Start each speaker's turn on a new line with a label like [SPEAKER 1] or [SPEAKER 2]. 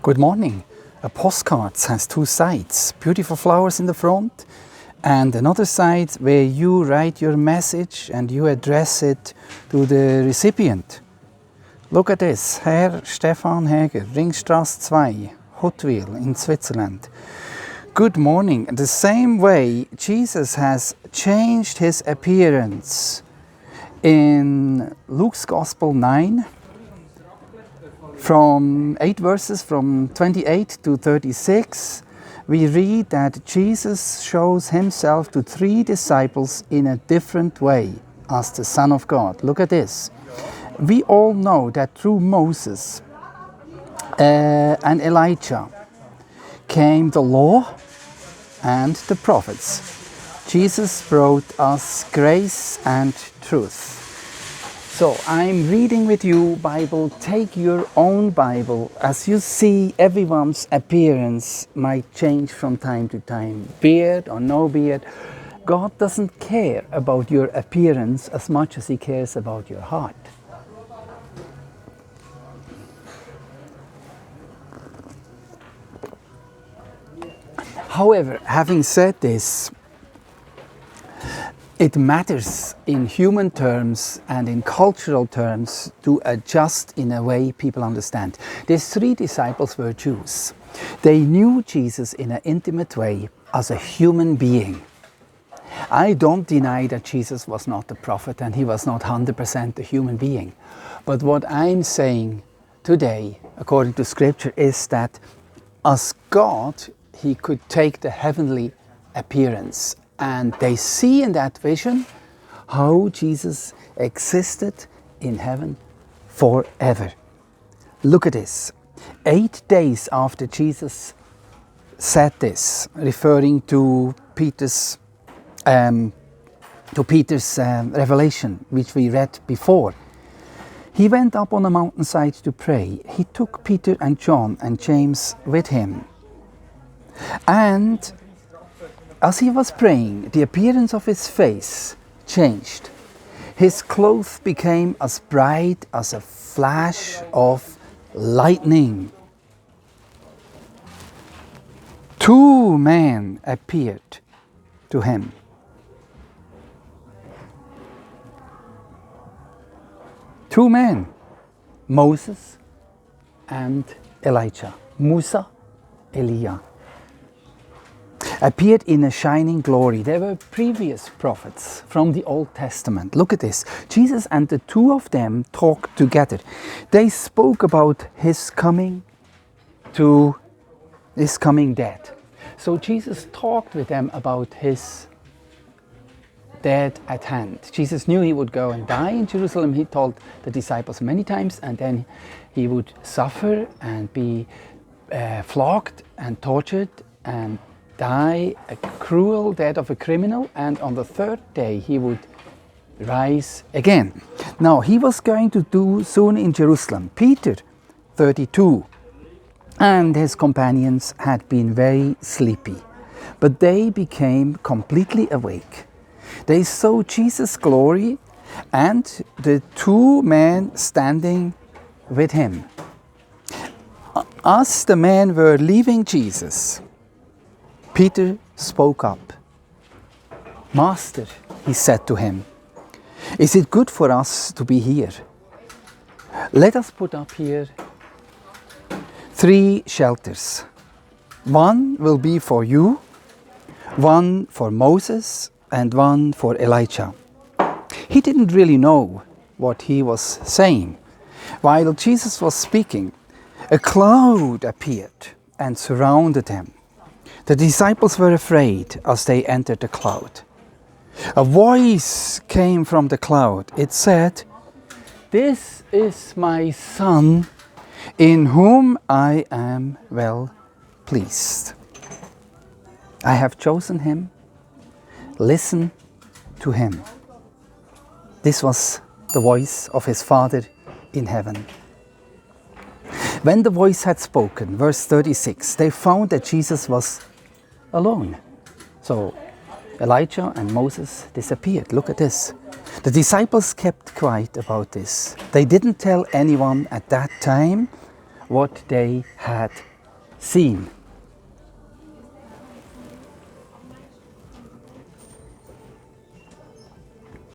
[SPEAKER 1] Good morning. A postcard has two sides, beautiful flowers in the front and another side where you write your message and you address it to the recipient. Look at this, Herr Stefan Häger, Ringstrasse 2, Huttwil in Switzerland. Good morning. The same way Jesus has changed his appearance in Luke's Gospel 9, from 8 verses from 28 to 36, we read that Jesus shows himself to 3 disciples in a different way as the Son of God. Look at this. We all know that through Moses and Elijah came the law and the prophets. Jesus brought us grace and truth. So I'm reading with you Bible. Take your own Bible. As you see, everyone's appearance might change from time to time. Beard or no beard. God doesn't care about your appearance as much as he cares about your heart. However, having said this, it matters in human terms and in cultural terms to adjust in a way people understand. These 3 disciples were Jews. They knew Jesus in an intimate way as a human being. I don't deny that Jesus was not a prophet and he was not 100% a human being. But what I'm saying today, according to Scripture, is that as God, he could take the heavenly appearance. And they see in that vision how Jesus existed in heaven forever. Look at this. 8 days after Jesus said this, referring to Peter's revelation, which we read before, he went up on a mountainside to pray. He took Peter and John and James with him. And as he was praying, the appearance of his face changed. His clothes became as bright as a flash of lightning. 2 men appeared to him. Two men, Moses and Elijah. Musa, Eliah, appeared in a shining glory. They were previous prophets from the Old Testament. Look at this. Jesus and the 2 of them talked together. They spoke about his coming death. So Jesus talked with them about his death at hand. Jesus knew he would go and die in Jerusalem. He told the disciples many times, and then he would suffer and be flogged and tortured and die a cruel death of a criminal, and on the 3rd day he would rise again. Now he was going to do soon in Jerusalem. Peter, 32, and his companions had been very sleepy, but they became completely awake. They saw Jesus' glory and the 2 men standing with him. As the men were leaving Jesus, Peter spoke up. "Master," he said to him, "is it good for us to be here? Let us put up here 3 shelters. 1 will be for you, 1 for Moses, and 1 for Elijah." He didn't really know what he was saying. While Jesus was speaking, a cloud appeared and surrounded him. The disciples were afraid as they entered the cloud. A voice came from the cloud. It said, "This is my Son, in whom I am well pleased. I have chosen him. Listen to him." This was the voice of his Father in heaven. When the voice had spoken, verse 36, they found that Jesus was alone. So Elijah and Moses disappeared. Look at this. The disciples kept quiet about this. They didn't tell anyone at that time what they had seen.